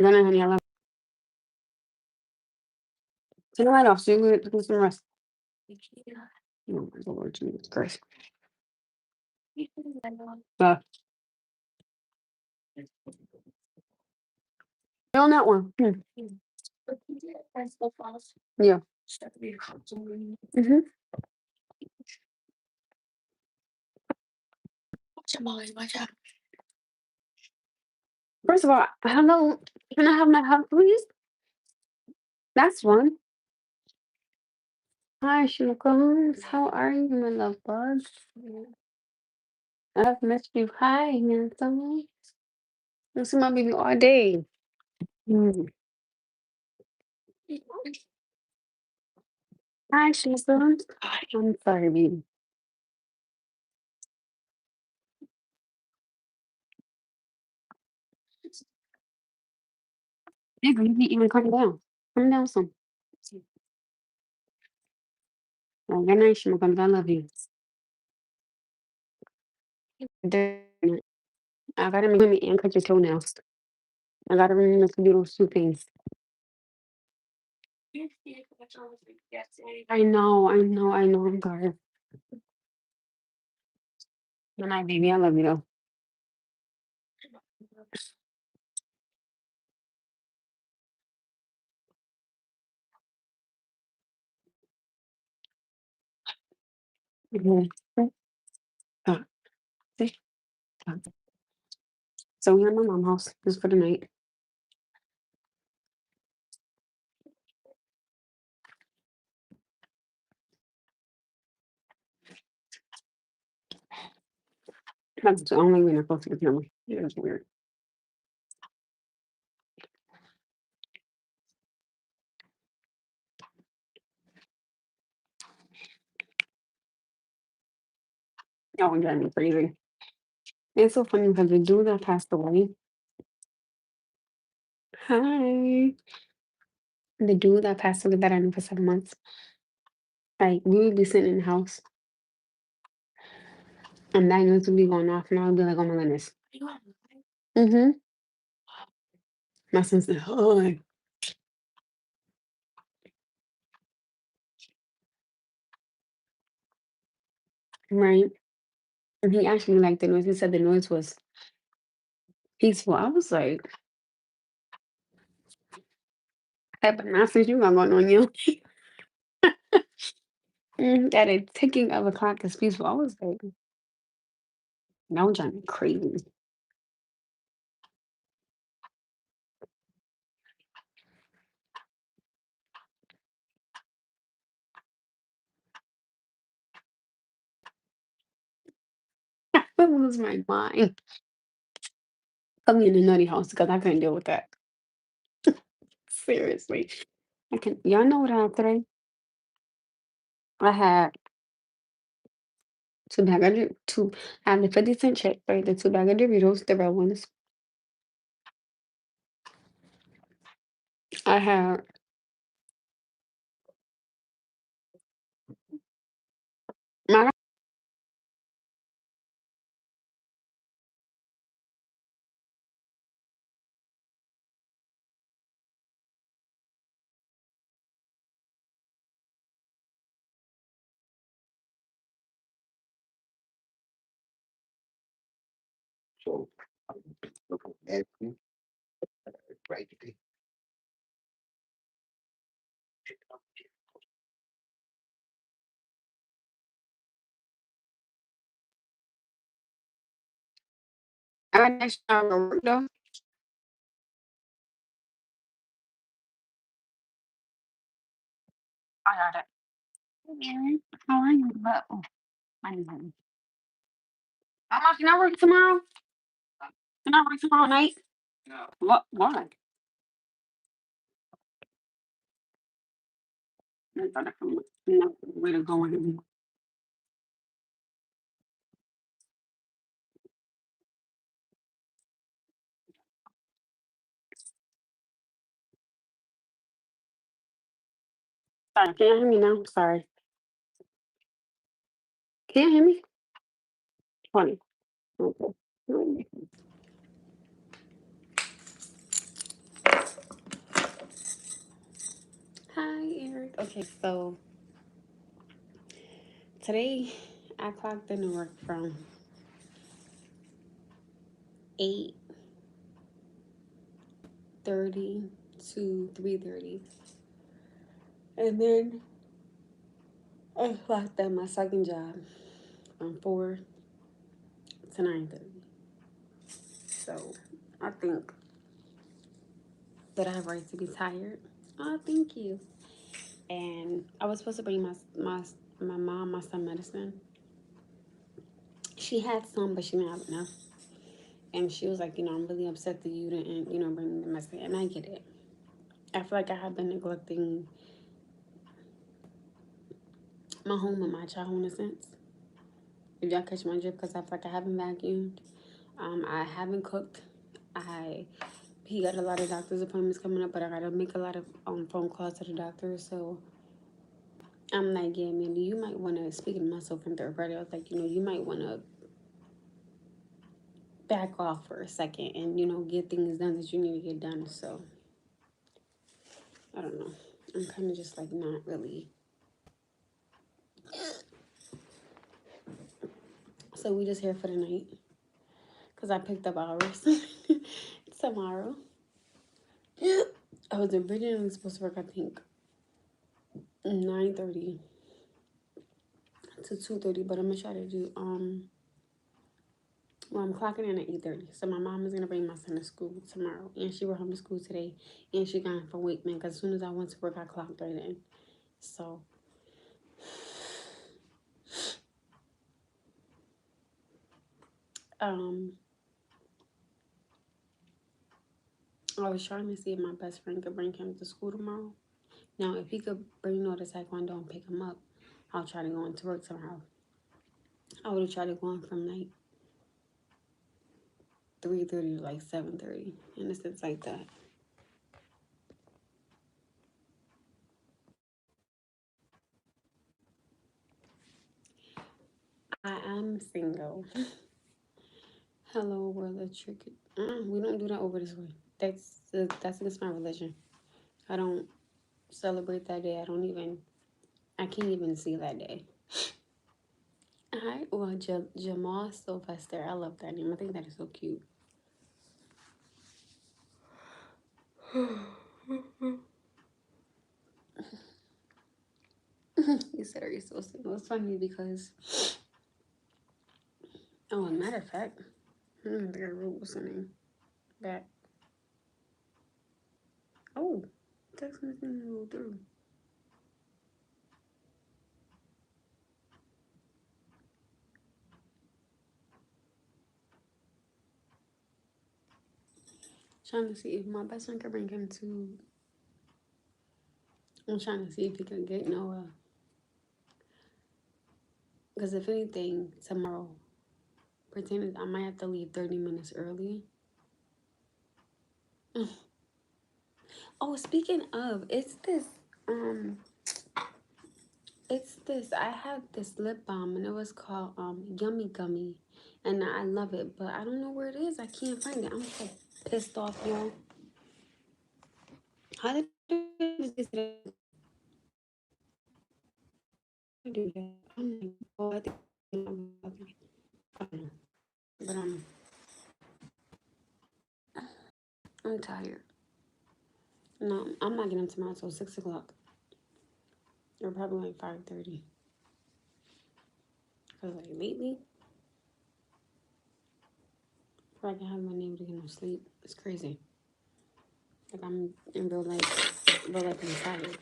Good night, honey. I love you. Turn the light off so you can get some rest. Oh, my Lord Jesus Christ. Uh, on that one. Yeah. hmm First of all, hello. Can I have my hug, please? That's one. Hi, Sherlock Holmes. How are you, my love bug? I've missed you. Hi, handsome. I see my baby all day. Mm. Hi, Sherlock Holmes. I'm sorry, baby. Yeah, girl, you need even come down. Come down some. Oh, good night, Sherlock Holmes. I love you. Good. I gotta make me and cut your toenails. I gotta remember to do those two things. I know. I'm sorry. Good night, baby. I love you though. Mhm. Uh, see? Uh, So we're at my mom's house just for the night. That's the only way I'm supposed to get family. Yeah, that's weird. Oh, it drives me crazy. It's so funny because the dude that passed away. Hi. The dude that passed away that I knew for 7 months. Like we would be sitting in the house and 9 minutes would be going off and I would be like, oh my goodness. Mm-hmm. My son said, oh, right. And he actually liked the noise. He said the noise was peaceful. I was like, hey, but not since you got going on you. That a ticking of a clock is peaceful. I was like, no, John, crazy. I lose my mind. Put me in the nutty house because I couldn't deal with that. Seriously. I can y'all know what I had today? I had two I had the 50-cent check, right? The two bag of Doritos, the red ones. I had my I got next time to work though. I got it. Mary, how are you? But oh, I need money. Mama, can I work tomorrow? Can I work tomorrow night? What why? I thought I could no way to go in. Sorry, can you hear me now? Sorry. Can you hear me? Funny. Okay. Okay, so today I clocked into work from 8:30 to 3:30. And then I clocked at my second job from 4 to 9:30. So I think that I have right to be tired. Oh, thank you. And I was supposed to bring my mom my son medicine. She had some, but she didn't have enough. And she was like, I'm really upset that you didn't, bring me the medicine. And I get it. I feel like I have been neglecting my home and my child in a sense. If y'all catch my drift, because I feel like I haven't vacuumed. I haven't cooked. He got a lot of doctor's appointments coming up, but I gotta make a lot of phone calls to the doctor. So I'm like, yeah, Mandy, you might want to, speaking to myself in third party, I was like, you might want to back off for a second and, get things done that you need to get done. So I don't know. I'm kind of just like not really. So we just here for the night because I picked up hours tomorrow. I was originally supposed to work, I think, 9:30 to 2:30, but I'm gonna try to do well, I'm clocking in at 8:30. So my mom is gonna bring my son to school tomorrow, and she went home to school today, and she gone for Wakeman because as soon as I went to work, I clocked right in. So I was trying to see if my best friend could bring him to school tomorrow. Now, if he could bring the taekwondo and pick him up, I'll try to go into work tomorrow. I would have tried to go on from like 3:30 to like 7:30, and it's like that. I am single. Hello, world of trick. We don't do that over this way. That's against my religion. I don't celebrate that day. I can't even see that day. Hi, well, Jamal Sylvester. I love that name. I think that is so cute. You said, are you still single? It's funny because, oh, as a matter of fact, I think I wrote what's her name back. Oh, text message didn't go through. Trying to see if my best friend could bring him to. I'm trying to see if he could get Noah. Because if anything, tomorrow, pretending I might have to leave 30 minutes early. Oh, speaking of, I had this lip balm and it was called Yummy Gummy, and I love it, but I don't know where it is. I can't find it. I'm so pissed off, y'all. How did I do that? I'm like, oh, I think I don't know, but I'm tired. No, I'm not getting tomorrow until 6 o'clock, or probably like 5:30. Cause like lately, I haven't been able to get no sleep. It's crazy. Like I'm in real life, I'm tired.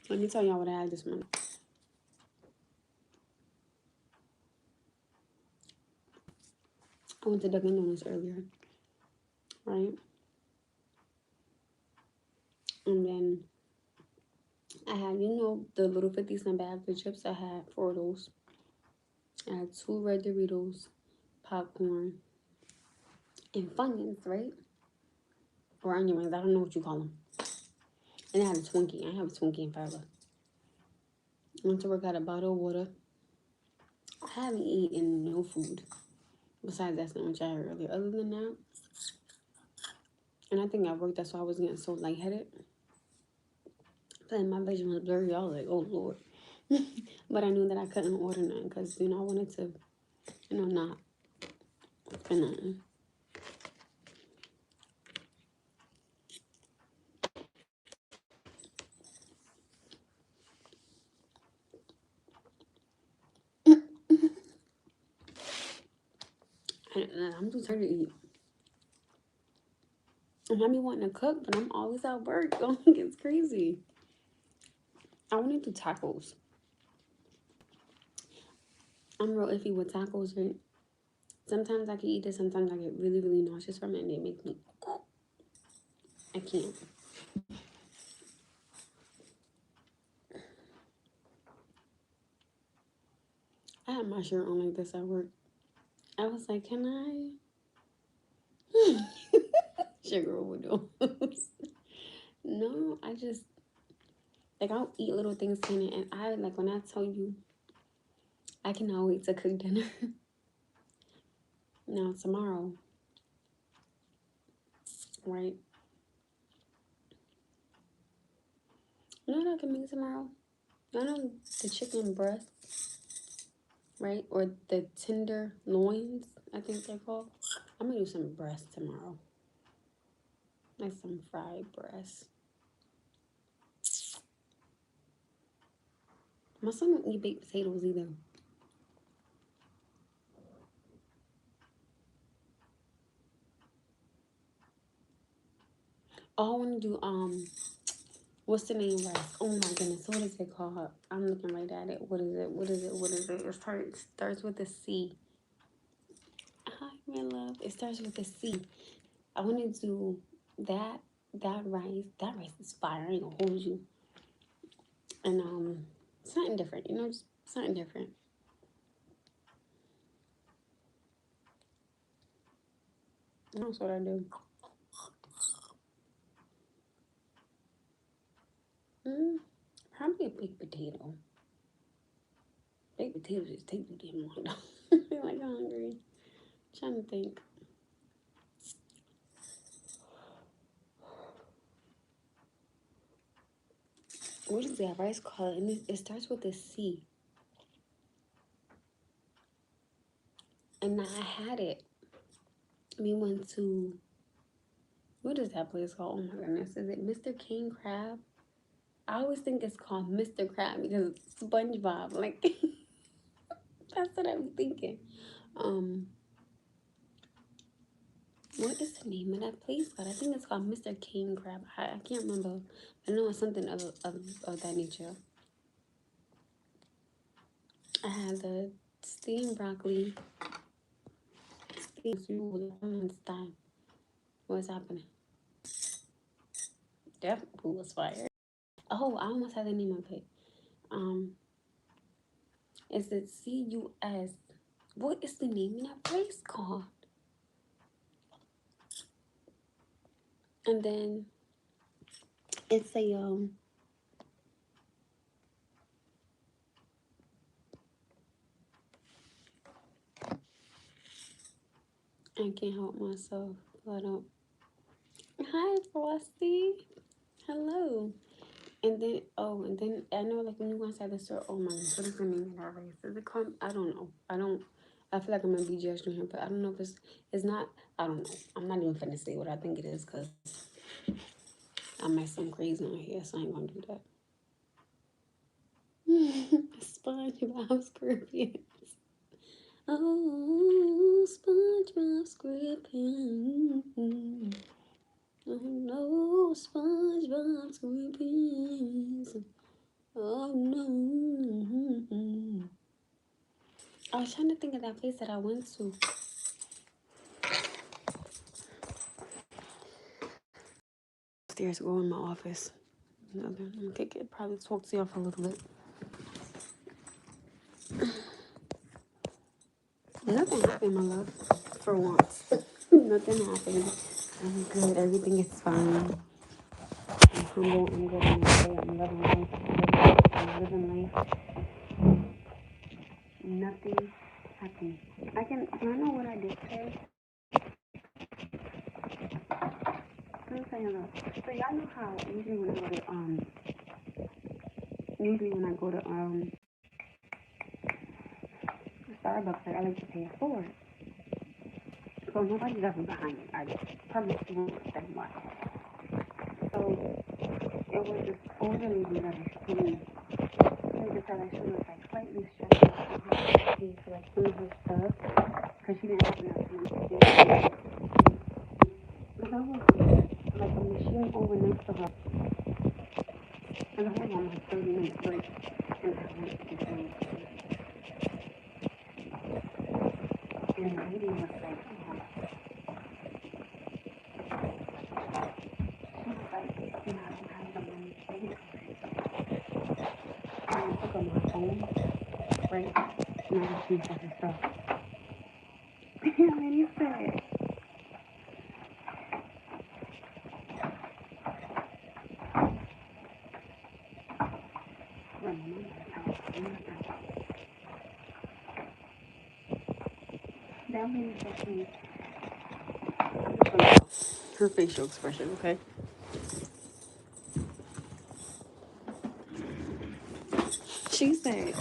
Let me tell y'all what I had this morning. I went to Dunkin' Donuts earlier, right? And then I had, the little 50-cent bags of chips. I had 4 of those. I had 2 red Doritos, popcorn, and Funyuns, right? or onion rings. I don't know what you call them. And I had a Twinkie. I have a Twinkie in forever. Went to work, got a bottle of water. I haven't eaten no food besides that sandwich I had earlier. Other than that, and I think at work that's why I was getting so lightheaded. And my vision was blurry. I was like, oh Lord. But I knew that I couldn't order none because, I wanted to, not spend nothing. I'm too tired to eat. And I be wanting to cook, but I'm always at work. It's crazy. I want to do tacos. I'm real iffy with tacos, right? Sometimes I can eat it, sometimes I get really, really nauseous from it, and they make me, I can't. I had my shirt on like this at work. I was like, can I? Sugar overdose. No, I just, I'll eat little things in it, and I, when I tell you, I cannot wait to cook dinner. Now, tomorrow, right? You know what I can make tomorrow? I know the chicken breast, right? Or the tender loins, I think they're called. I'm gonna do some breast tomorrow. Like some fried breast. My son don't eat baked potatoes either. Oh, I wanna do what's the name rice? Oh my goodness, what is it called? I'm looking right at it. What is it? What is it? What is it? It starts with a C. Hi, my love. It starts with a C. I wanna do that rice. That rice is fire, I ain't gonna hold you. And something different, just something different. That's what I do. Mm, probably a baked potato. Baked potatoes just take too damn long though. I feel like I'm hungry. I'm trying to think. What is that rice called? And it starts with a C. And I had it. We went to, what is that place called? Oh my goodness. Is it Mr. King Crab? I always think it's called Mr. Crab because it's SpongeBob. Like, that's what I'm thinking. What is the name of that place? But I think it's called Mr. King Crab. I can't remember. I know it's something of that nature. I had the steamed broccoli. Steamed style. What's happening? That food was fire. Oh, I almost had the name of it. Um, is it CUS? What is the name of that place called? And then it's a I can't help myself. I don't. Hi, Frosty. Hello. And then I know, like, when you go inside the store, oh my goodness, what is the name of that race? Is it called? I don't know. I feel like I'm gonna be judged on here, but I don't know if it's not, I don't know. I'm not even finna say what I think it is, because I might sound crazy on here, so I ain't gonna do that. SpongeBob SquarePants. Oh, SpongeBob SquarePants. Oh no, SpongeBob SquarePants. Oh no. I was trying to think of that place that I went to. Upstairs, go in my office. I'm gonna kick it. Probably talk to y'all for a little bit. Nothing happened, my love. For once. Nothing happened. I'm good. Everything is fine. I'm humble. I'm good in my day. I'm loving life. I'm living life. Nothing happened. I know what I did today. Let me tell you this. So y'all know how usually when I go to Starbucks, like, I like to pay it forward. So nobody's ever behind me. I promise you won't understand why. So it was this older lady that is skinny. I could tell that she was like slightly stressed out and how to pay for like some of her stuff because she didn't have enough money to do it. Because I was like a machine over next to her. And I had on like 30-minute break. And I went to get food. And the lady was like, she was like, you know, I don't have the money to pay for it. And I took on my phone, right? And I just paid for her stuff. And the lady said, well, my mom was that lady said to me, her facial expression, okay? She said,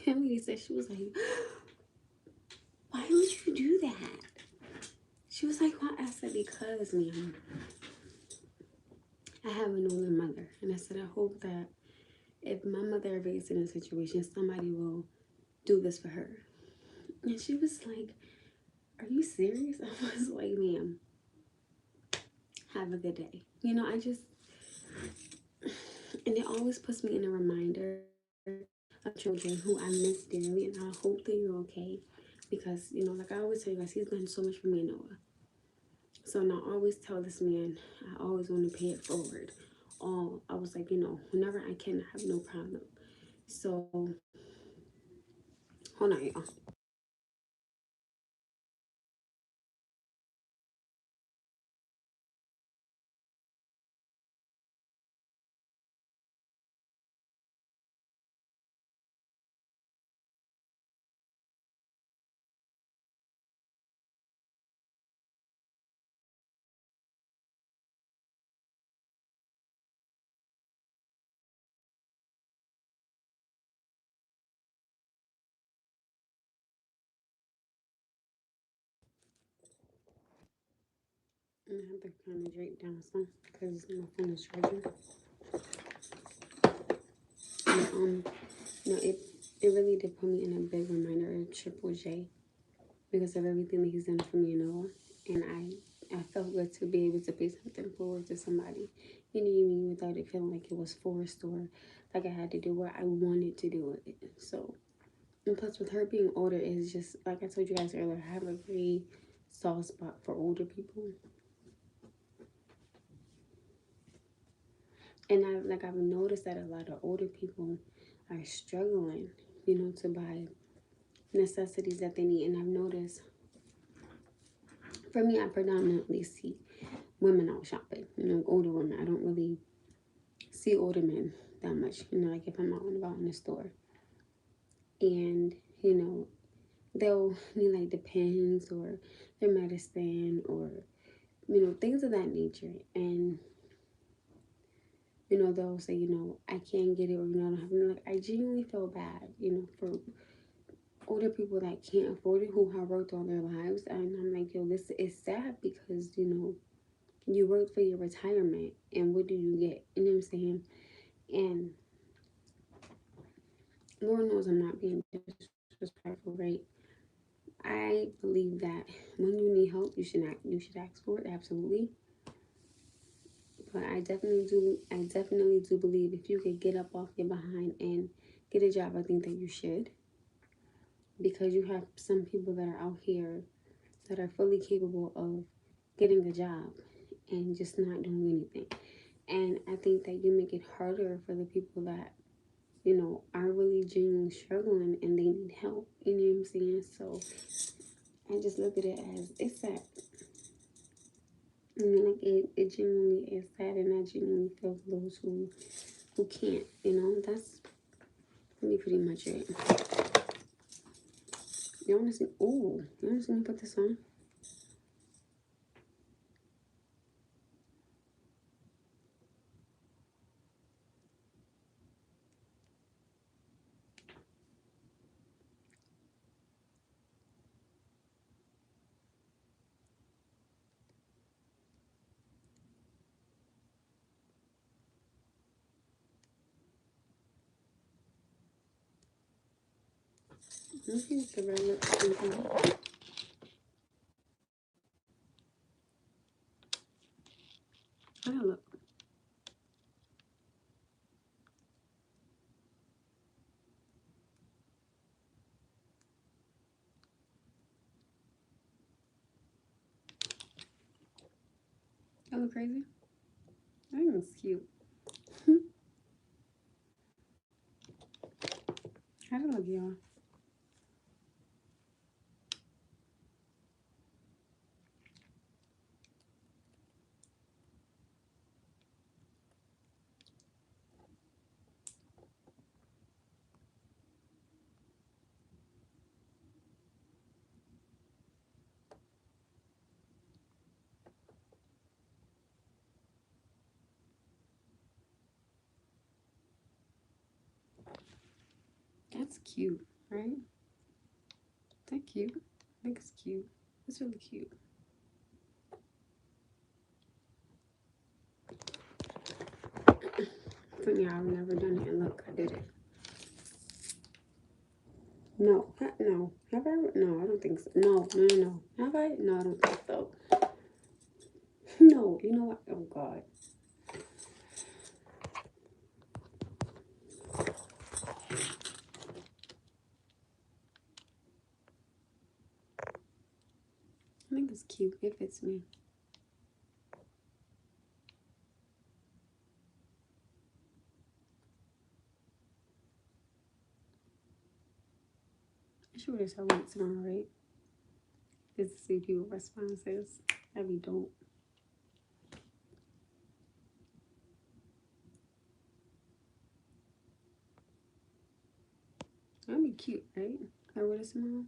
Tammy said, she was like, why would you do that? She was like, why? I said, because, ma'am, I have an older mother. And I said, I hope that if my mother ever gets in a situation, somebody will do this for her. And she was like, are you serious? I was like, ma'am, have a good day. You know, and it always puts me in a reminder of children who I miss dearly. And I hope that you're okay. Because, you know, like I always tell you guys, he's done so much for me and Noah. So now I always tell this man, I always want to pay it forward. I was like, you know, whenever I can, I have no problem. So, hold on, y'all. I have to kind of drape down some because my phone is charging. But, no, it really did put me in a big reminder of Triple J because of everything that he's done for me and Noah. And I felt good to be able to pay something forward to somebody, you know what I mean, without it feeling like it was forced or like I had to do what I wanted to do it. So, and plus with her being older, it's just, like I told you guys earlier, I have a very soft spot for older people. And I've noticed that a lot of older people are struggling, you know, to buy necessities that they need. And I've noticed, for me, I predominantly see women out shopping, you know, older women. I don't really see older men that much, you know, like if I'm out and about in the store. And, you know, they'll need like Depends or their medicine or, you know, things of that nature. And, you know, they'll say, you know, I can't get it, or, you know, I don't have it. Like, I genuinely feel bad, you know, for older people that can't afford it, who have worked all their lives. And I'm like, yo, this is sad because, you know, you worked for your retirement and what do you get? You know what I'm saying? And Lord knows I'm not being disrespectful, right? I believe that when you need help, you should ask for it, absolutely. But I definitely do believe if you could get up off your behind and get a job, I think that you should. because you have some people that are out here that are fully capable of getting a job and just not doing anything. And I think that you make it harder for the people that, you know, are really genuinely struggling and they need help. You know what I'm saying? So I just look at it as it's sad. I mean, like it genuinely is sad, and I genuinely feel for those who can't. You know, that's really pretty much it. You want to see? Oh, you want to see me put this on? Let me see if the red looks okay. How do I look? I look crazy? I think it's cute. How do I look, y'all? That's cute, right? Is that cute? I think it's cute. It's really cute. But yeah, I've never done it. And look, I did it. No, no. Have I ever? No, I don't think so. No, no, no, no. Have I? No, I don't think so. No, you know what? Oh, God. I think it's cute. It fits me. I should this I went tomorrow, right? Just to see people responses. That'd be dope. That'd be cute, right? I wear this tomorrow.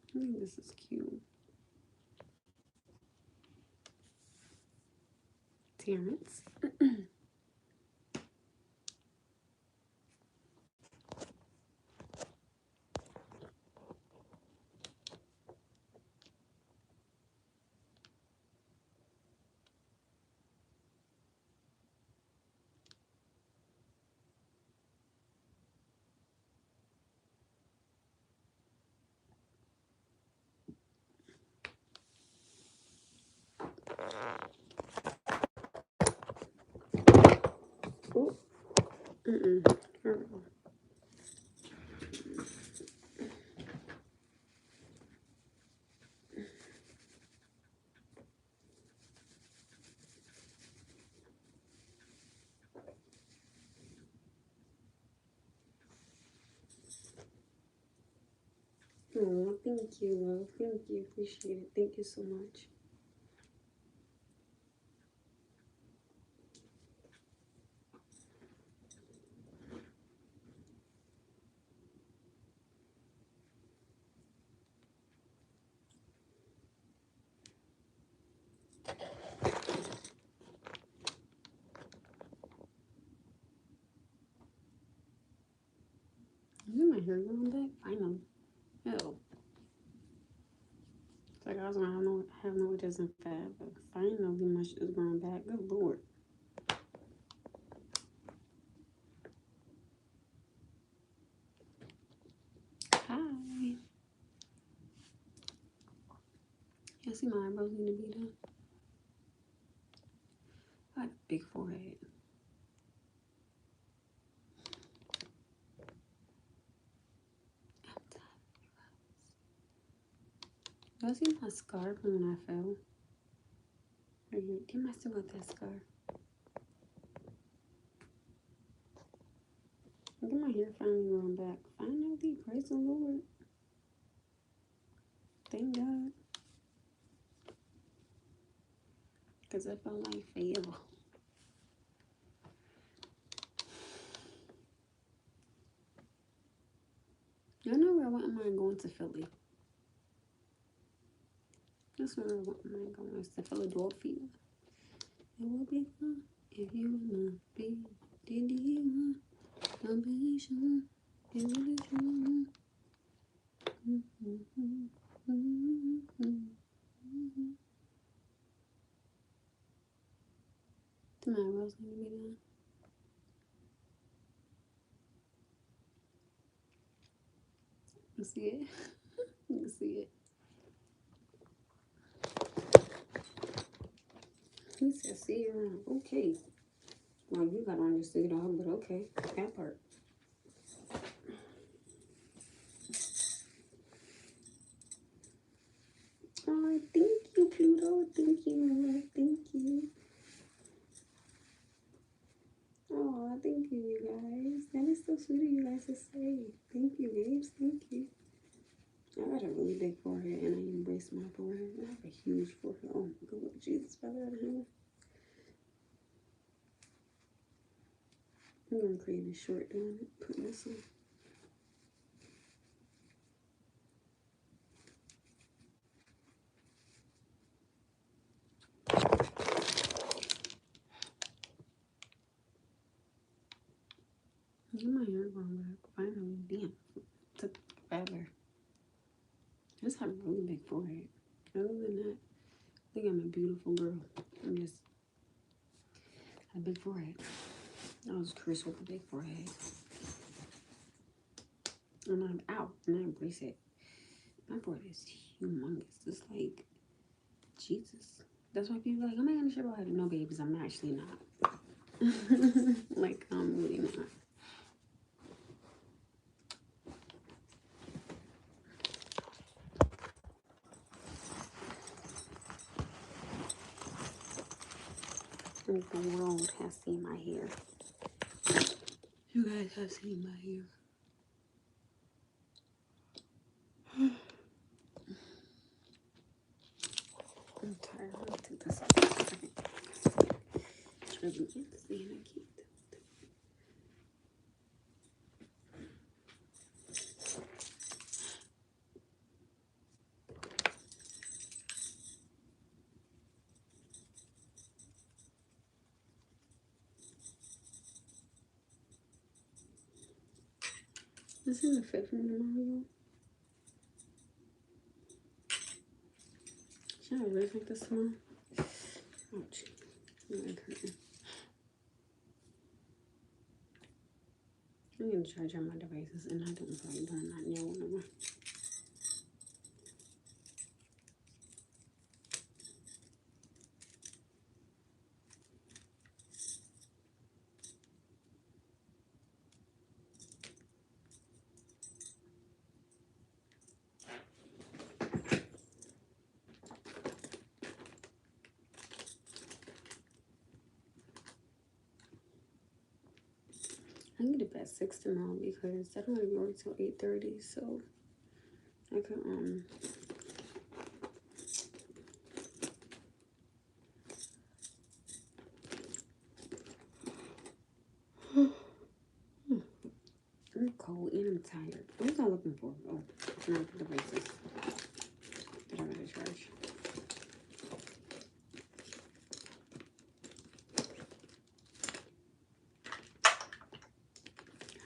I think this is cute. Terrence. Oh, mm-mm. Oh, thank you, love. Thank you. Appreciate it. Thank you so much. Is my hair going back? Finally. Hell. It's like I was gonna have no it doesn't fad, but finally my shit is growing back. Good lord. Hi. You see my eyebrows need to be done. I got a big forehead. I see my scar from when I fell. Damn, I still got that scar. Look at my hair finally growing back. Finally, praise the Lord. Thank God. Because I felt like forever. I know where I want mine going to Philly. That's where I want mine going, to Philadelphia. It will be fun if you wanna be. Did you want to be sure? Tomorrow's gonna be done. You see it? You see it? He said, see you around. Okay. Well, you got on your suit on, but okay. That part. Oh, thank you, Pluto. Thank you. Thank you. Oh, thank you, you guys. That is so sweet of you guys to say. Thank you, babes. Thank you. I got a really big forehead, and I embrace my forehead. I have a huge forehead. Oh my God, Jesus, Father out of heaven. I'm gonna create a short doing it. Put this on. Get my hair grown back. Finally, damn. Took forever. I just have a really big forehead. Other than that, I think I'm a beautiful girl. I'm just a big forehead. I was cursed with a big forehead. And I'm out and I embrace it. My forehead is humongous. It's like Jesus. That's why people are like, oh my God, sure about it. No, babies, I'm actually not. Like, I'm really not. Like the world has seen my hair. You guys have seen my hair. I'm tired. I'm gonna take this off for a second. Try to get this in. I can't. This is a fit from tomorrow. Should I really make this small? Ouch. My leg hurting. I'm gonna charge on my devices and I don't feel like doing that nail no more. I can get up at 6 tomorrow because I don't want to work till 8:30, so I can I'm cold and I'm tired. What was I looking for? Oh, not the devices that I gotta charge.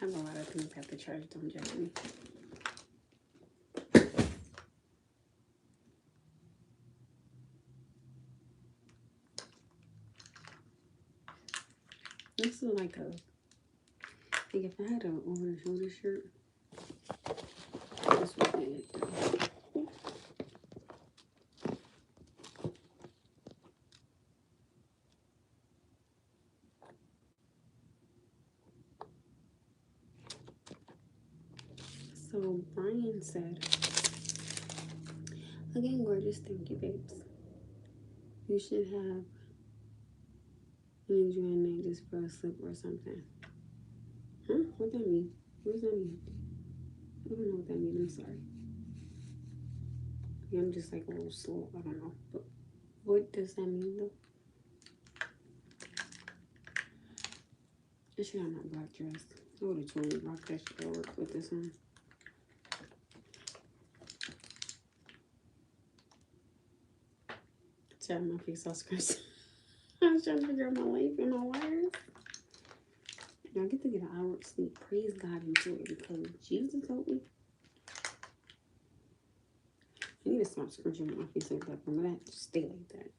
I have a lot of things I have to charge, don't judge me. This is like if I had an over the shoulder shirt, this would be it. So Brian said, Again, gorgeous. Thank you, babes. You should have an enjoying night just for a slip or something. Huh? What that mean? What does that mean? I don't know what that means. I'm sorry. Yeah, I'm just like a little slow. I don't know. But what does that mean though? I should have my black dress. I would have totally rocked that shit at work with this on. Sorry, my face all scratched. I was trying to figure out my life and my wires. I get to get an hour of sleep. Praise God and joy because Jesus helped me. I need to stop scratching my face like that. I'm gonna have to stay like that.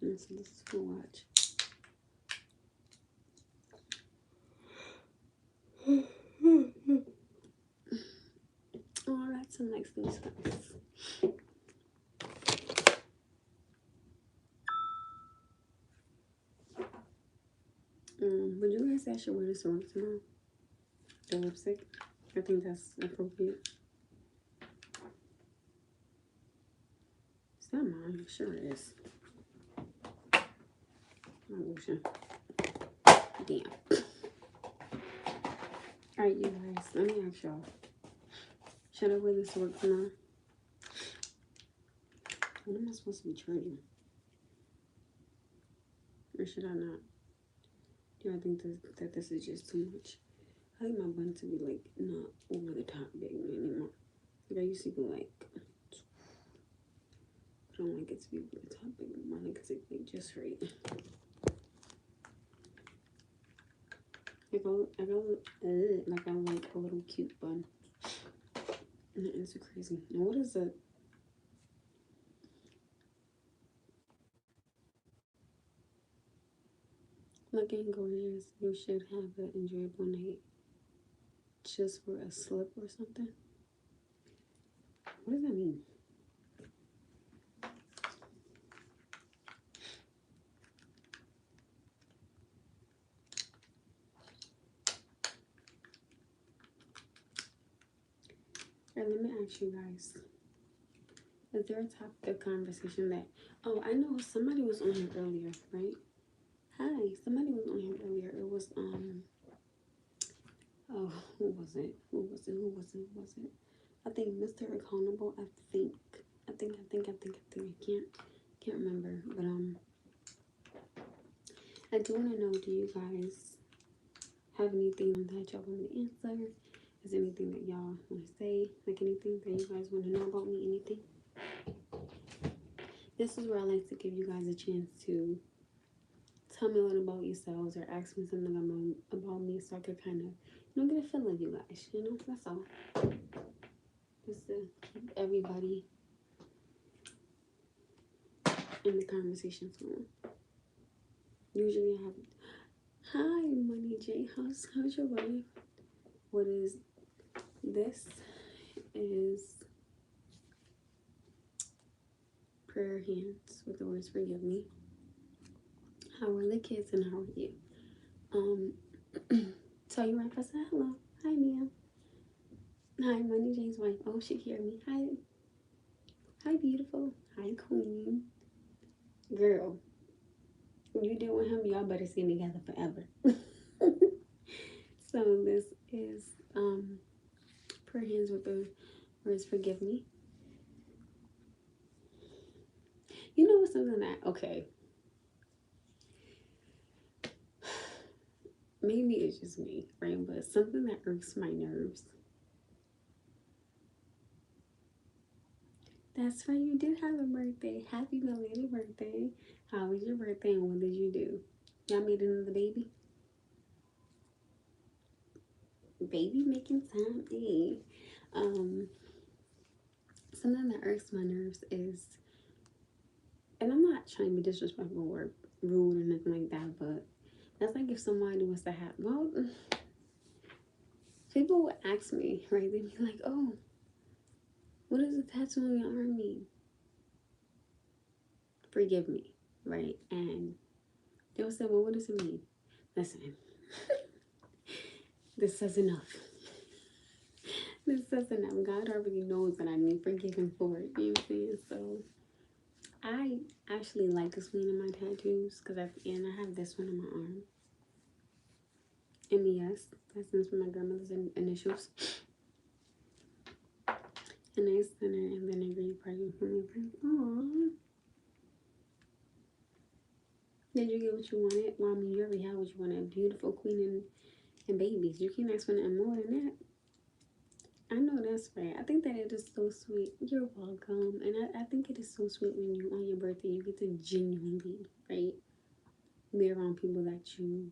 And so this is for watch. Oh, that's some nice things, guys. Would you guys say I should wear this to work tomorrow? The lipstick? I think that's appropriate. Is that mine? Sure it is. My lotion. Damn. Alright, you guys. Let me ask y'all. Should I wear this to work tomorrow? What am I supposed to be charging? Or should I not? Do I think that this is just too much? I like my bun to be like not over the top big anymore. Like I used to be like, I don't like it to be over the top big anymore. I like it to be just right. Like I like a little cute bun. And it's so crazy. Now what is it? Looking gorgeous. You should have an enjoyable night. Just for a slip or something. What does that mean? Alright, let me ask you guys. Is there a topic of conversation that... Oh, I know somebody was on here earlier, right? Hi, somebody was on here earlier. It was, oh, who was it? I think Mr. Accountable, I think. I can't remember. But, I do want to know, do you guys have anything that y'all want to answer? Is there anything that y'all want to say? Like anything that you guys want to know about me? Anything? This is where I like to give you guys a chance to tell me a little about yourselves or ask me something about me so I could kind of, get a feel of you guys. That's all. Just to keep everybody in the conversation flowing. Usually I have, hi, Money J. How's your life? What is this? Is prayer hands with the words forgive me. How are the kids and how are you? Tell you right, I said hello. Hi, Mia. Hi, Money J's wife. Oh, she hear me. Hi, beautiful. Hi, queen. Girl, you deal with him, y'all better stay together forever. So this is prayer hands with the words forgive me. You know what's something that, okay, maybe it's just me, right? But something that irks my nerves. That's right, you did have a birthday. Happy belated birthday. How was your birthday and what did you do? Y'all made another baby? Baby making time. Hey. Something that irks my nerves is, and I'm not trying to be disrespectful or rude or nothing like that, but that's like if somebody was to have, well, people would ask me, right? They'd be like, oh, what does the tattoo on your arm mean? Forgive me, right? And they'll say, well, what does it mean? Listen, this says enough. This doesn't know. God already knows that I need forgiving for it. You know what I'm saying? So I actually like this one in my tattoos because I have this one on my arm. MES. That's from my grandmother's initials. A nice center and then a great party for me. Aww. Did you get what you wanted? Well, I mean, you already had what you wanted. A beautiful queen and babies. You can't ask for nothing more than that. I know that's right. I think that it is so sweet. You're welcome. And I think it is so sweet when you, on your birthday, you get to genuinely, right, be around people that you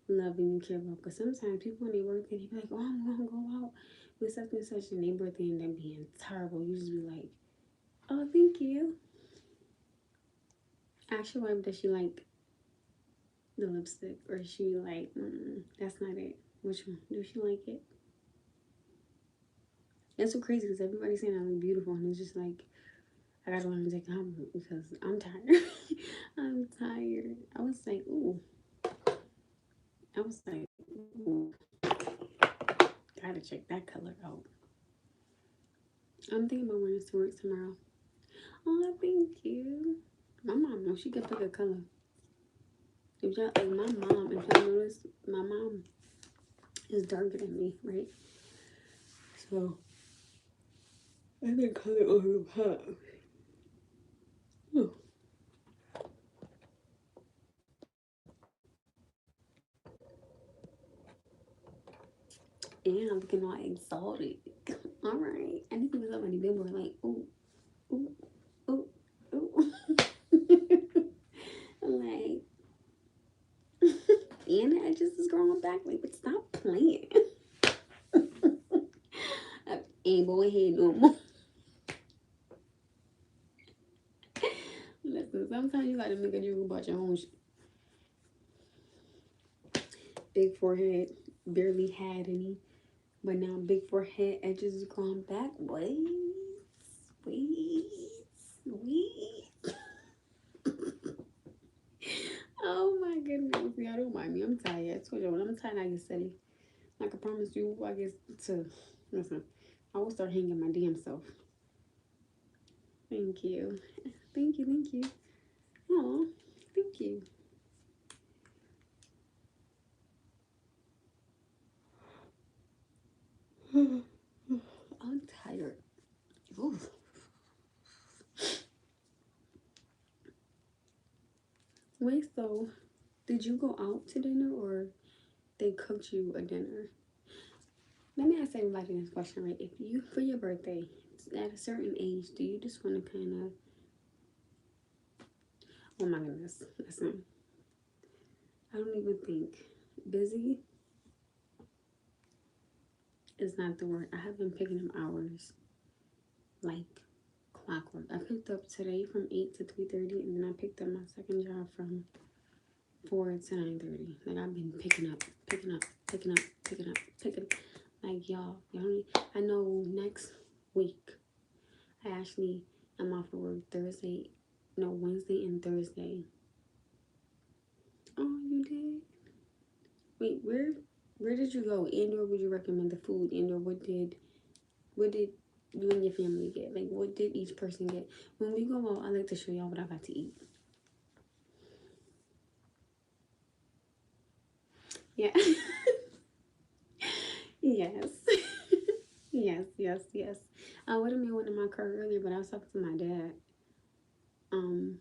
love and you care about. Because sometimes people, when they birthday, they be like, oh, I'm going to go out with such and such, and their birthday end up being terrible. You just be like, oh, thank you. Ask your wife, does she like the lipstick? Or is she like, that's not it? Which one? Does she like it? That's so crazy because everybody's saying I look beautiful, and it's just like, I gotta learn to take a compliment because I'm tired. I'm tired. I was like, ooh. I was like, ooh. Gotta check that color out. I'm thinking about wearing this to work tomorrow. Oh, thank you. My mom knows she can pick a color. If y'all, like my mom, if y'all notice, my mom is darker than me, right? So, I can color on her pop. Oh. And I'm looking all exalted. All right. I need to be somebody billboard like, ooh, ooh, ooh, ooh. Like, and the edges is growing back. Like, but stop playing. I ain't going ahead no more. Listen, sometimes you gotta make a joke about your own big forehead. Barely had any. But now big forehead edges is growing back. Wait. Oh my goodness. Y'all don't mind me. I'm tired. I told you when I'm tired, I get steady. Like I promised you, I guess to listen. I will start hanging my damn self. Thank you. Thank you. Thank you. Oh, thank you. I'm tired. Oof. Wait, so did you go out to dinner or they cooked you a dinner? Let me ask everybody this question, right? If you, for your birthday, at a certain age, do you just want to kind of, oh my goodness, listen, I don't even think busy is not the word. I have been picking up hours like clockwork. I picked up today from 8 to 3:30, and then I picked up my second job from 4 to 9:30. Like I've been picking up. Like y'all, I know next week I actually am off of work Wednesday and Thursday. Oh, you did? Wait, where did you go? And or would you recommend the food? And or what did you and your family get? Like what did each person get? When we go out, I like to show y'all what I got to eat. Yeah. Yes. Yes. I would have made one in my car earlier, but I was talking to my dad. Um,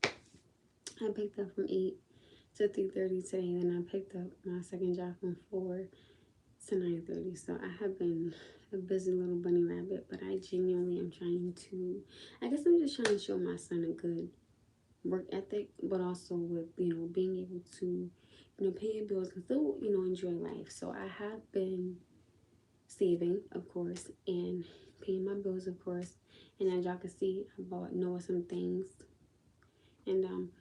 I picked up from 8 to 3:30 today, and then I picked up my second job from 4 to 9:30. So I have been a busy little bunny rabbit, but I genuinely am trying to. I guess I'm just trying to show my son a good work ethic, but also with being able to pay your bills and still enjoy life. So I have been saving, of course, and paying my bills, of course. And as y'all can see, I bought Noah some things, and I'm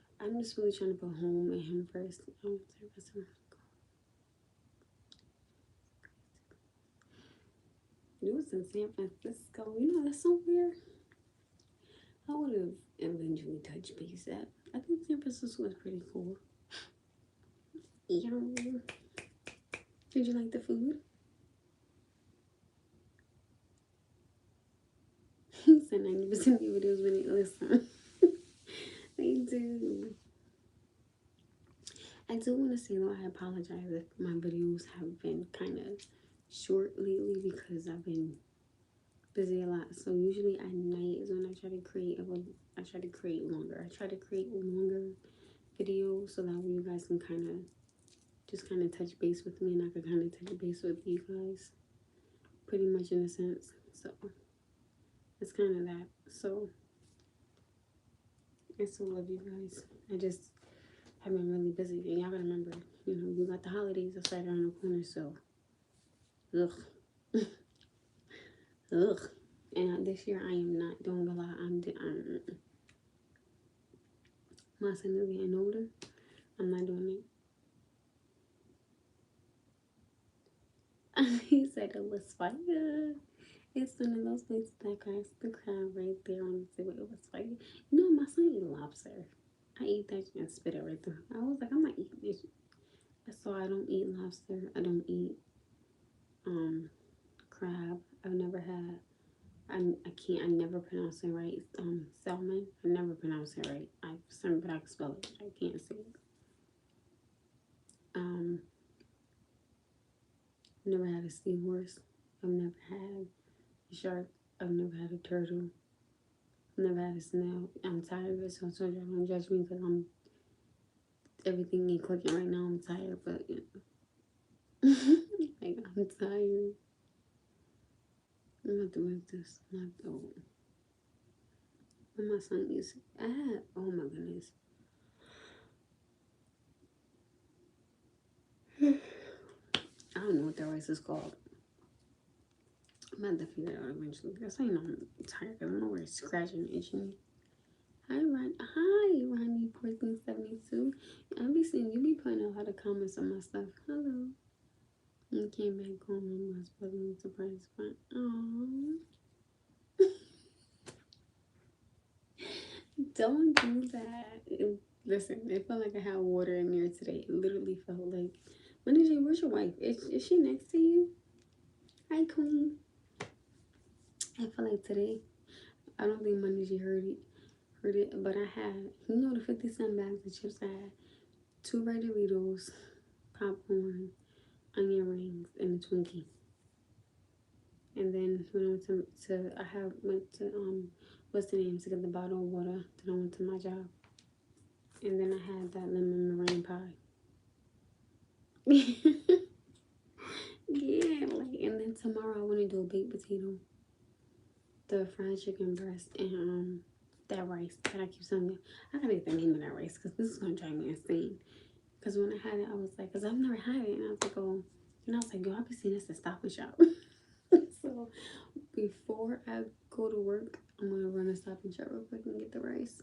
just really trying to put home and him first. It was in San Francisco. That's so weird. I would have eventually touched base at. I think San Francisco was pretty cool. Yeah. Did you like the food? 90% of your videos when they listen. They do. I do want to say though, I apologize if my videos have been kind of short lately because I've been busy a lot. So usually at night is when I try to create I try to create longer. I try to create longer videos so that way you guys can kind of touch base with me and I can kind of touch base with you guys, pretty much in a sense. So it's kind of that. So I still love you guys. I just have been really busy, and y'all gotta remember, you got the holidays that's right around the corner. So ugh. Ugh. And this year I am not doing a lot. My son is getting older. I'm not doing it. He said it was fire. It's one of those places that cracks the crowd right there on the table. It was fire. My son eat lobster. I eat that and spit it right through. I was like, I'm not eating this. So I don't eat lobster. I don't eat crab. I've never had. I never pronounce it right. Salmon. I never pronounce it right. But I can spell it. I can't say it. I've never had a seahorse. I've never had a shark. I've never had a turtle. I've never had a snail. I'm tired of it, so I told you don't judge me because everything ain't clicking right now. I'm tired, but like I'm tired. I'm not doing this. I'm not doing. When my son is, oh my goodness. I don't know what that rice is called. I'm about to figure it out eventually. Because I know I'm tired. I don't know where it's scratching, itching. Hi, Ronnie Portland 72. I be seeing you be putting a lot of comments on my stuff. Hello. I came back home and was pleasantly surprised. But oh, don't do that. Listen, it felt like I had water in there today. It literally felt like. Where's your wife? Is she next to you? Hi, Queen. I feel like today, I don't think Monday heard it, but I had, the 50-cent bags of chips. I had 2 red Doritos, popcorn, onion rings, and a Twinkie. And then when I went went to what's the name, to get the bottle of water. Then I went to my job, and then I had that lemon meringue pie. Yeah, and then tomorrow I want to do a baked potato, the fried chicken breast, and that rice that I keep telling you. I gotta get the name of that rice because this is gonna drive me insane. Because when I had it, I was like, because I've never had it, and I was like, oh, and I was like, yo, I've been seeing this at Stop and Shop. So before I go to work, I'm gonna run a Stop and Shop real quick and get the rice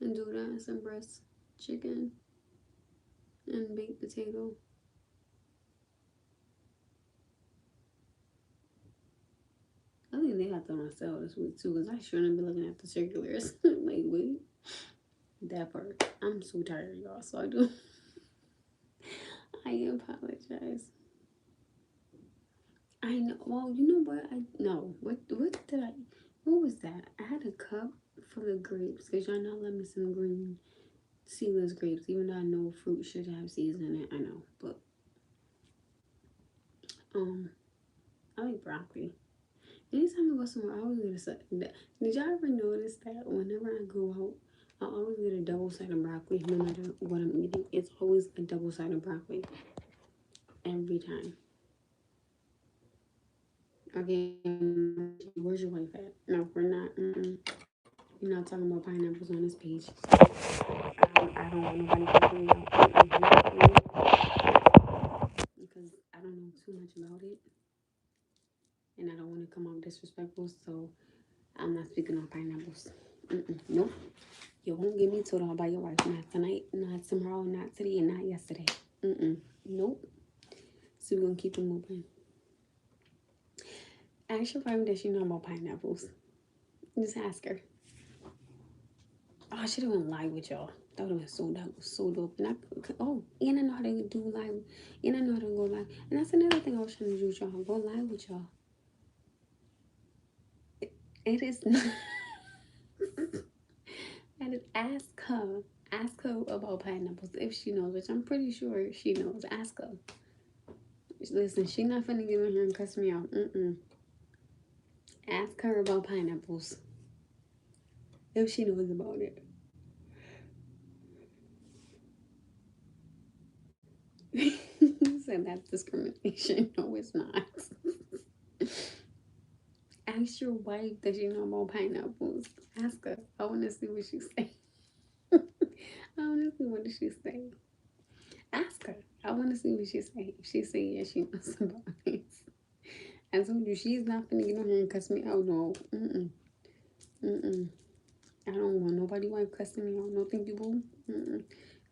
and do that and some breast chicken and baked potato. I think they got them on sale this week too, because I shouldn't be looking at the circulars. Like, wait, that part. I'm so tired, y'all. So I do. I apologize. I know. Well, you know what? What did I? What was that? I had a cup full of grapes because y'all not let me some green seedless grapes, even though I know fruit should have seeds in it. I know, but I like broccoli. Anytime I go somewhere, I always get a set. Did y'all ever notice that whenever I go out, I always get a double-sided broccoli, no matter what I'm eating? It's always a double-sided broccoli every time. Okay, where's your wife at? No, we're not. You're not talking about pineapples on this page. I don't want nobody to hear you because I don't know too much about it, and I don't want to come off disrespectful. So I'm not speaking on pineapples. Nope. You won't get me told all by your wife. Not tonight, not tomorrow, not today, and not yesterday. Nope. So we're gonna keep it moving. Ask your wife, does she know about pineapples? Just ask her. Oh, I should have went live with y'all. That would have been so dope. And I know how to do live. And I know how to go live. And that's another thing I was trying to do with y'all. Go live with y'all. It is not. That is ask her. Ask her about pineapples if she knows, which I'm pretty sure she knows. Ask her. Listen, she not finna get in here and cuss me out. Ask her about pineapples if she knows about it. Said that's discrimination. No, it's not. Ask your wife does she know about pineapples. Ask her. I want to see what she say. I want to see what does she say. Ask her. I want to see what she say. If she say yes, she knows about it. I told you she's not gonna get on here and cuss me out. No. I don't want nobody wife cussing me out. No, thank you, boo.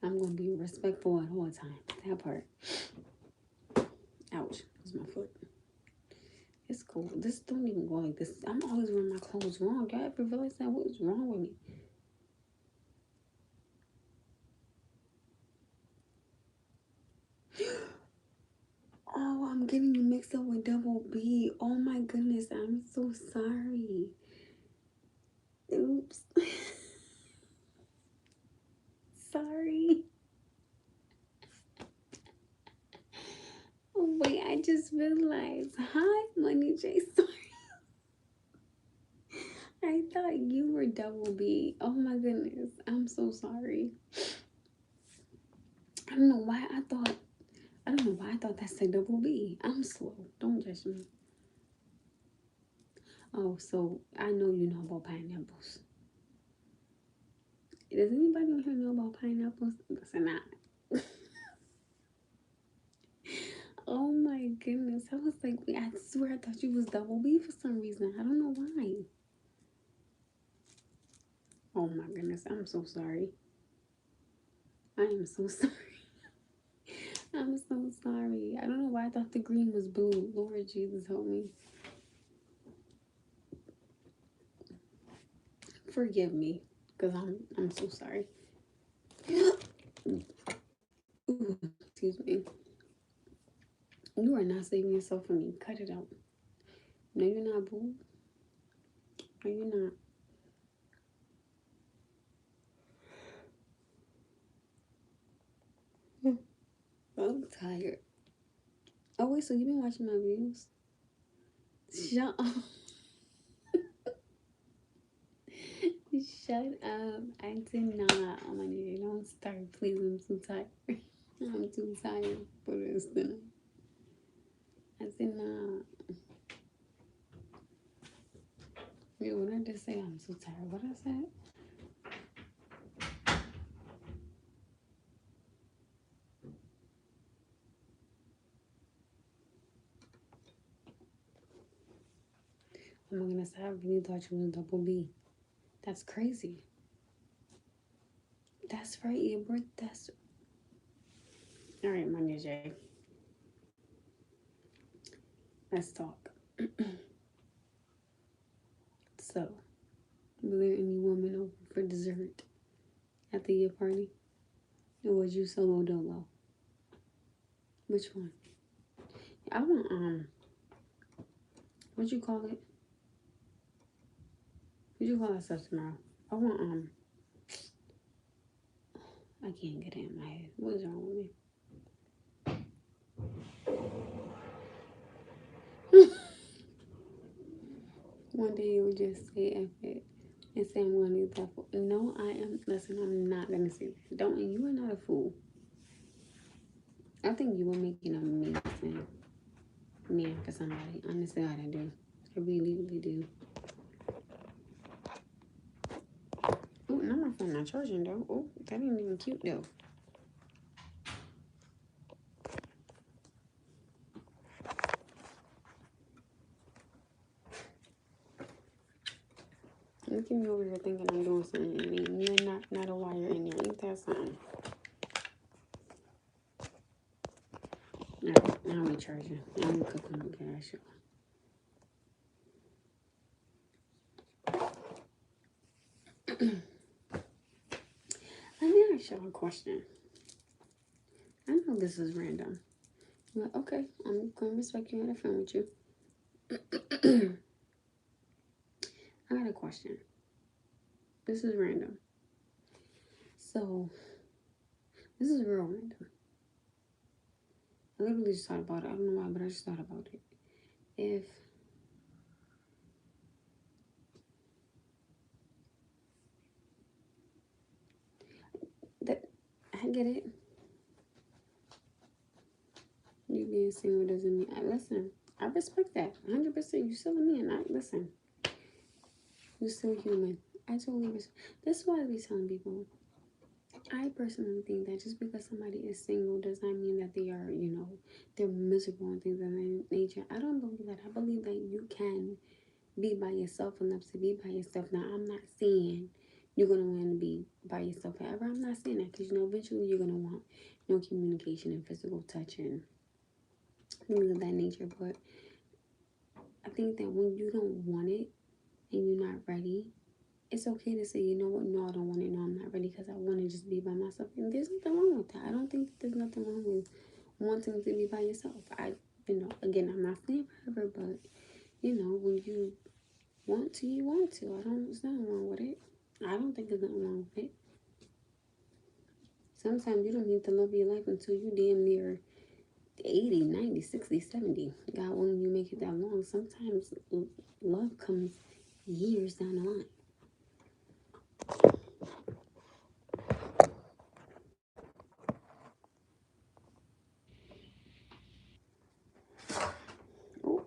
I'm gonna be respectful at all times. That part. Ouch. That's my foot. It's cool. This don't even go like this. I'm always wearing my clothes wrong. Y'all ever realize that? What is wrong with me? Oh, I'm getting you mixed up with double B. Oh my goodness. I'm so sorry. Oops. Sorry. Oh, wait, I just realized. Hi, Money J. Sorry. I thought you were double B. Oh my goodness. I'm so sorry. I don't know why I thought that said double B. I'm slow. Don't judge me. Oh, so I know you know about pineapples. Does anybody in here know about pineapples? Listen, not. Oh my goodness. I was like, I swear I thought you was double B for some reason. I don't know why. Oh my goodness. I'm so sorry. I am so sorry. I'm so sorry. I don't know why I thought the green was blue. Lord Jesus, help me. Forgive me, because I'm so sorry. Ooh, excuse me. You are not saving yourself from me. Cut it out. No, you're not, boo. No, you're not. I'm tired. Oh wait, so you've been watching my videos? Shut up. Shut up. I did not. Oh my god, don't start, please. I'm too tired. I'm too tired for this tonight. I did not. Wait, what did I just say? I'm too tired. What I said? Oh my goodness, I really thought you was double B. That's crazy. That's right, Amber. That's all right, my J. Let's talk. So, were there any women over for dessert at the year party? Or was you solo dolo? Which one? I want what you call it? What you call that stuff tomorrow? I want I can't get it in my head. What is wrong with me? One day you'll just say F it and say I'm gonna need that fool. No, I am listen, I'm not gonna say that. Don't you are not a fool. I think you were making an amazing man for somebody. Honestly, I do. I really, really do. Oh, now my phone not charging though. Oh, that ain't even cute though. Look at me over here thinking I'm doing something. And you're not a wire in there. Ain't that something? Alright, now we charging. Now we cooking with gas, Let me ask y'all a question. I know this is random. But okay, I'm going to respect you and I with you. I got a question. This is random. So, this is real random. I literally just thought about it. I don't know why, but I just thought about it. If that, I get it. You being single doesn't mean. Listen, I respect that. 100%. You still a man. Listen. You're still human. I totally respect. That's why I be telling people. I personally think that just because somebody is single does not mean that they are, they're miserable and things of that nature. I don't believe that. I believe that you can be by yourself enough to be by yourself. Now, I'm not saying you're going to want to be by yourself forever. I'm not saying that because, eventually you're going to want, communication and physical touch and things of that nature. But I think that when you don't want it and you're not ready, it's okay to say, you know what, no, I don't want it, no, I'm not ready because I want to just be by myself. And there's nothing wrong with that. I don't think that there's nothing wrong with wanting to be by yourself. Again, I'm not saying forever, but, when you want to, you want to. There's nothing wrong with it. I don't think there's nothing wrong with it. Sometimes you don't need to love your life until you damn near 80, 90, 60, 70. God willing, you make it that long. Sometimes love comes years down the line. Oh.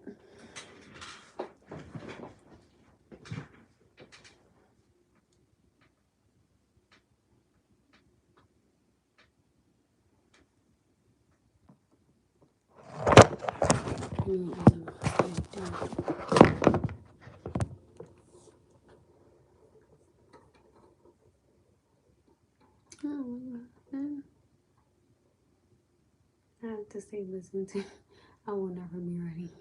I have to say, listen to, I will never be ready.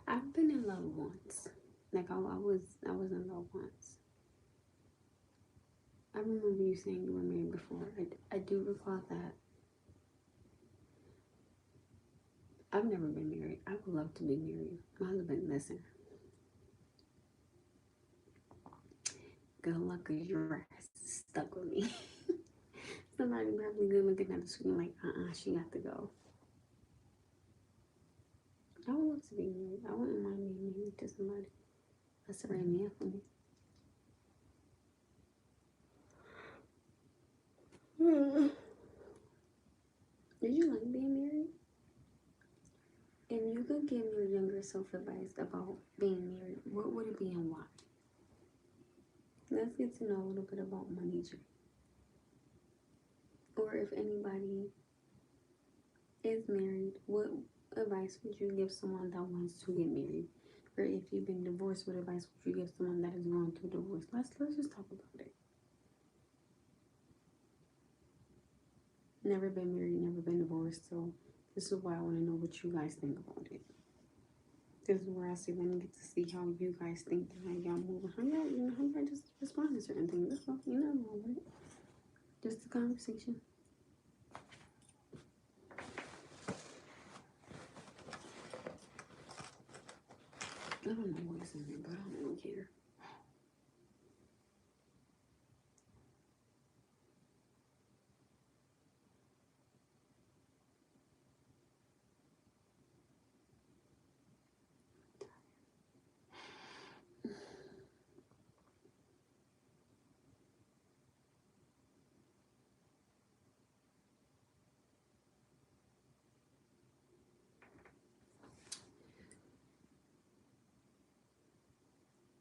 I've been in love once. Like I was in love once. I remember you saying you were married before. I do recall that. I've never been married. I would love to be married. My husband, listen. Good luck because your ass is stuck with me. Somebody probably good looking at the screen like, she got to go. I would love to be married. I wouldn't mind being married to somebody that's already me for me. Did you like being married? If you could give your younger self advice about being married, what would it be and why? Let's get to know a little bit about money, or if anybody is married, what advice would you give someone that wants to get married? Or if you've been divorced, what advice would you give someone that is going through divorce? Let's just talk about it. Never been married, never been divorced, so this is why I want to know what you guys think about it. This is where I see when I get to see how you guys think and how y'all move, how y'all just respond to certain things. That's all. You know about it. Just a conversation. I don't know what's in there, but I don't care.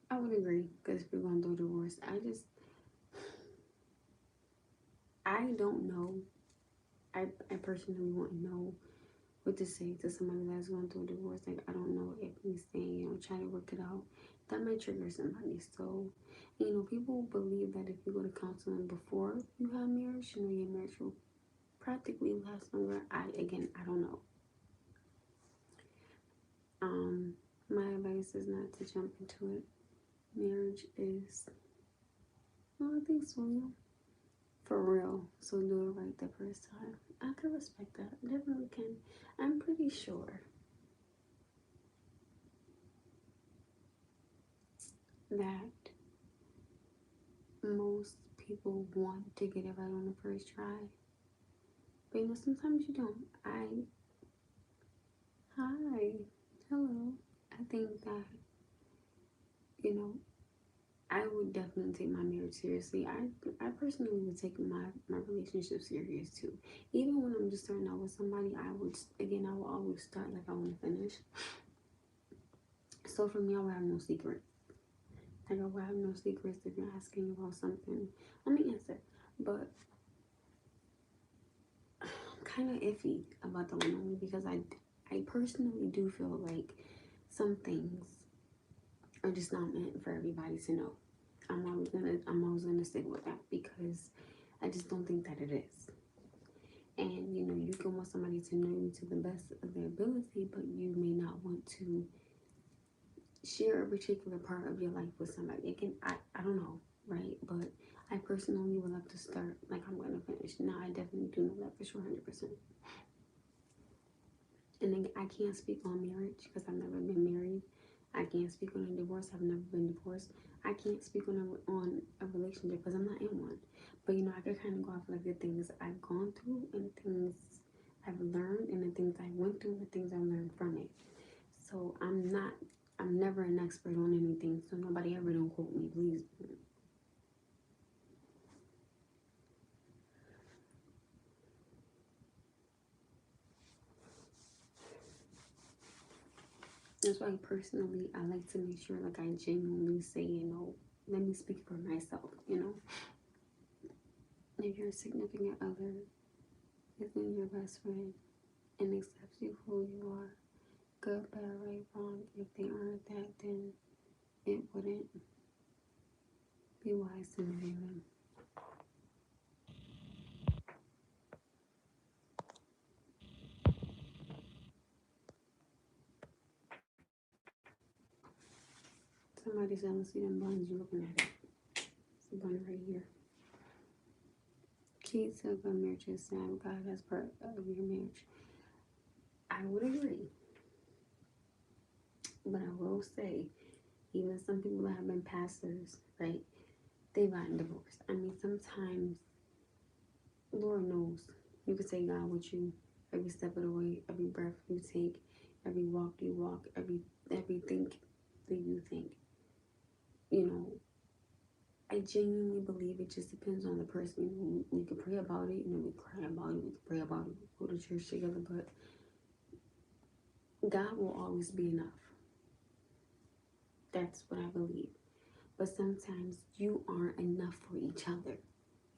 I would agree because if we're going through divorce, I don't know. I personally wouldn't know what to say to somebody that's going through a divorce. Like, I don't know if me saying, try to work it out, that might trigger somebody. So, people believe that if you go to counseling before you have marriage, your marriage will practically last longer. I don't know. My advice is not to jump into it. Marriage is, well, I think so, yeah. For real. So do it right the first time. I can respect that. I definitely can. I'm pretty sure that most people want to get it right on the first try. But sometimes you don't. Hi, hello. I think that, you know, I would definitely take my marriage seriously. I personally would take my relationship serious too. Even when I'm just starting out with somebody, I will always start like I want to finish. So for me, I would have no secrets. Like I would have no secrets if you're asking about something. Let me answer. But I'm kind of iffy about the one on me because I personally do feel like some things are just not meant for everybody to know. I'm always gonna stick with that because I just don't think that it is. And you can want somebody to know you to the best of their ability, but you may not want to share a particular part of your life with somebody. Again, I don't know, right? But I personally would love to start like I'm gonna finish. Now I definitely do know that for sure, 100%. And then I can't speak on marriage because I've never been married. I can't speak on a divorce. I've never been divorced. I can't speak on a relationship because I'm not in one. But I can kind of go off like the things I've gone through and things I've learned and the things I went through and the things I learned from it. So I'm never an expert on anything. So nobody ever don't quote me, please. That's why personally I like to make sure like I genuinely say, let me speak for myself. If your significant other isn't your best friend and accepts you for who you are, good, bad, right, wrong, if they aren't that, then it wouldn't be wise to marry them. Somebody said, let's see them buns, you looking at it. It's a bun right here. Key to a good marriage is Sam, God as part of your marriage. I would agree. But I will say, even some people that have been pastors, right? They've gotten divorced. I mean, sometimes, Lord knows, you could say God with you every step of the way, every breath you take, every walk you walk, everything that you think. You know, I genuinely believe it just depends on the person. We could pray about it, we cry about it, we could pray about it, we go to church together, but God will always be enough. That's what I believe. But sometimes you aren't enough for each other.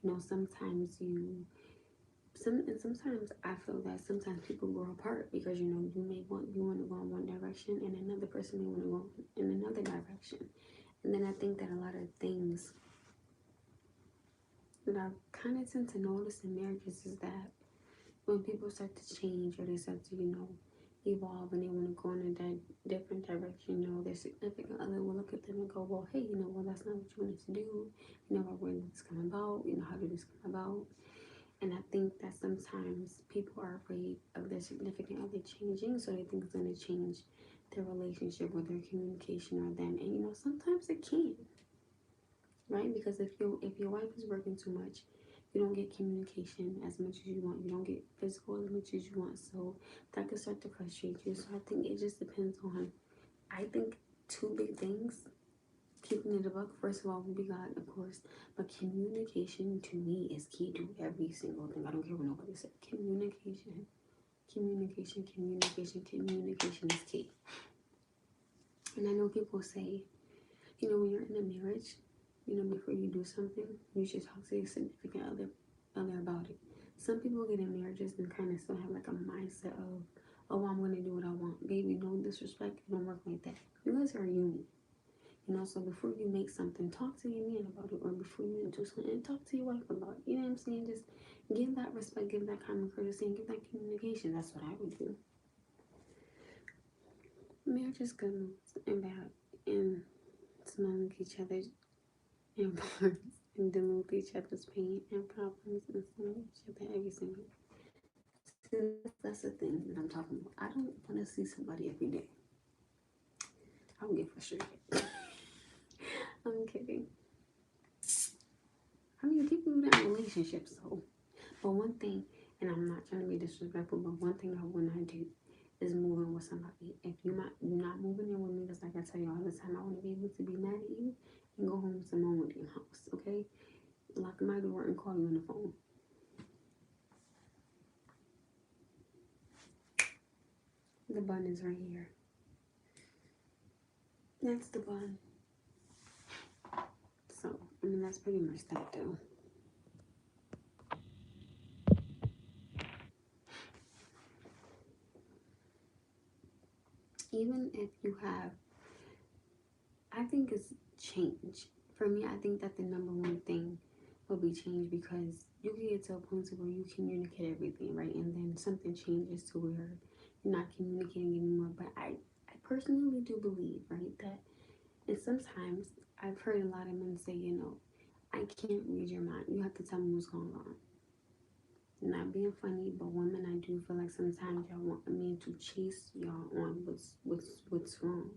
Sometimes and sometimes I feel that sometimes people grow apart because you want to go in one direction and another person may want to go in another direction. And then I think that a lot of things that I kind of tend to notice in marriages is that when people start to change or they start to, evolve and they want to go in a different direction, their significant other will look at them and go, well, hey, well, that's not what you wanted to do. Where did this come about? How did this come about? And I think that sometimes people are afraid of their significant other changing, so they think it's going to change their relationship or their communication or them. And sometimes it can, right? Because if your wife is working too much, you don't get communication as much as you want. You don't get physical as much as you want. So that could start to frustrate you. So I think it just depends on, I think, two big things. Keeping it a buck, first of all, will be God, of course. But communication to me is key to every single thing. I don't care what nobody said. Communication, communication, communication, communication is key. And I know people say, when you're in a marriage, before you do something, you should talk to your significant other about it. Some people get in marriages and kind of still have like a mindset of, oh, I'm going to do what I want. Baby, no disrespect. It don't work like that. You guys are a union. So before you make something, talk to your man about it. Or before you do something, talk to your wife about it. You know what I'm saying? Just give that respect, give that common courtesy, and give that communication. That's what I would do. Marriage is good and bad. And smelling each other's imports and dealing with each other's pain and problems and seeing each other every single day. See, that's the thing that I'm talking about. I don't want to see somebody every day. I would get frustrated. I'm kidding. I mean, people do that in relationships, so. But one thing, and I'm not trying to be disrespectful, but one thing I will not do is moving with somebody. If you're not moving in with me, because like I tell you all the time, I want to be able to be mad at you and go home to mom with your house, okay? Lock my door and call you on the phone. The bun is right here. That's the bun. So, I mean, that's pretty much that, though. Even if you have, I think it's change. For me, I think that the number one thing will be change, because you can get to a point to where you communicate everything, right? And then something changes to where you're not communicating anymore. But I personally do believe, right, that, and sometimes I've heard a lot of men say, I can't read your mind. You have to tell me what's going on. Not being funny, but women, I do feel like sometimes y'all want a man to chase y'all on what's wrong.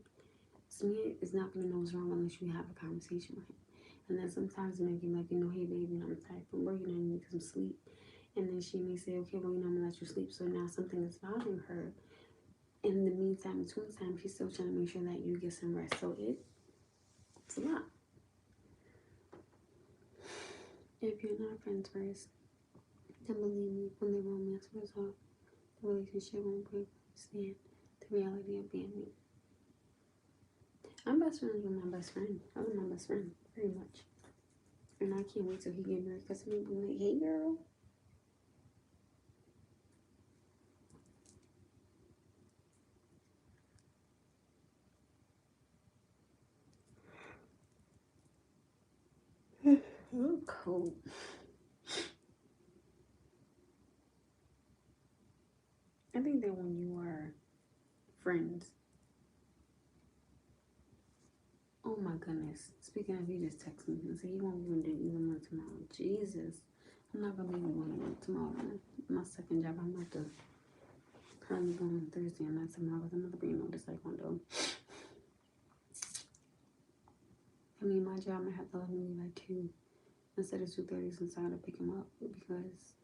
This man is not gonna know what's wrong unless you have a conversation with him. And then sometimes men can be like, hey baby, I'm tired from work, I need some sleep. And then she may say, okay, well, I'm gonna let you sleep. So now something is bothering her. In the meantime, between time, she's still trying to make sure that you get some rest. So it's a lot. If you're not friends first, then believe me, when the romance wears off, the relationship won't be able to understand the reality of being me. I'm best friends with my best friend. I love my best friend very much. And I can't wait till he get married, because he'll be like, hey girl. Oh, cold. I think that when you are friends, oh my goodness. Speaking of, he just texted me and said he won't even do even more tomorrow. Jesus. I'm not gonna be able to do tomorrow. My second job, I'm about to probably go on Thursday and not tomorrow, because I'm about to be on this taekwondo. I mean, my job might have to let me leave at 2 instead of 2:30, since I gotta pick him up, because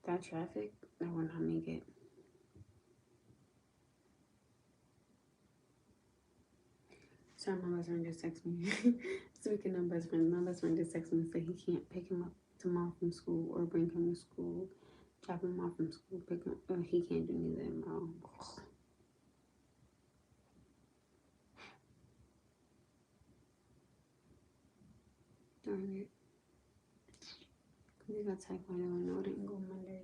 that traffic, that will not make it. Sorry, my best friend just texted me. Speaking of best friends, my best friend just texted me and said he can't pick him up tomorrow from school or bring him to school, drop him off from school, pick him up. He can't do neither tomorrow. Darn it. He got taekwondo and no, didn't go Monday.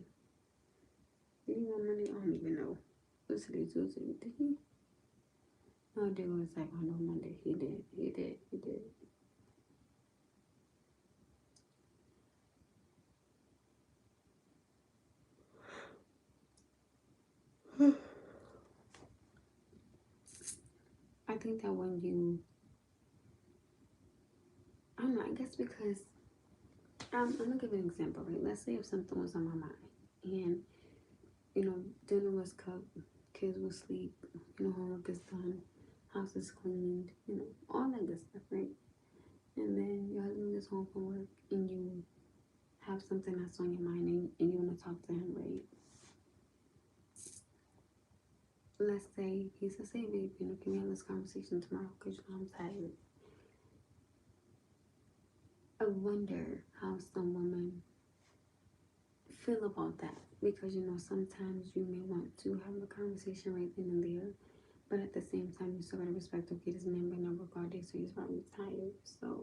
Did he go Monday? I don't even know. What's today? Tuesday? Did he? No, I did go to taekwondo Monday. He did. I think that when you, I don't know, I guess because, I'm gonna give an example, right? Let's say if something was on my mind and, dinner was cooked, kids will sleep, homework is done, house is cleaned, all that good stuff, right? And then your husband gets home from work and you have something that's on your mind, and you want to talk to him, right? Let's say he says, hey babe, can we have this conversation tomorrow, because I'm tired. I wonder how some women feel about that, because sometimes you may want to have a conversation right then and there, but at the same time you still gotta respect, okay, this man been up regardless, so he's probably tired. So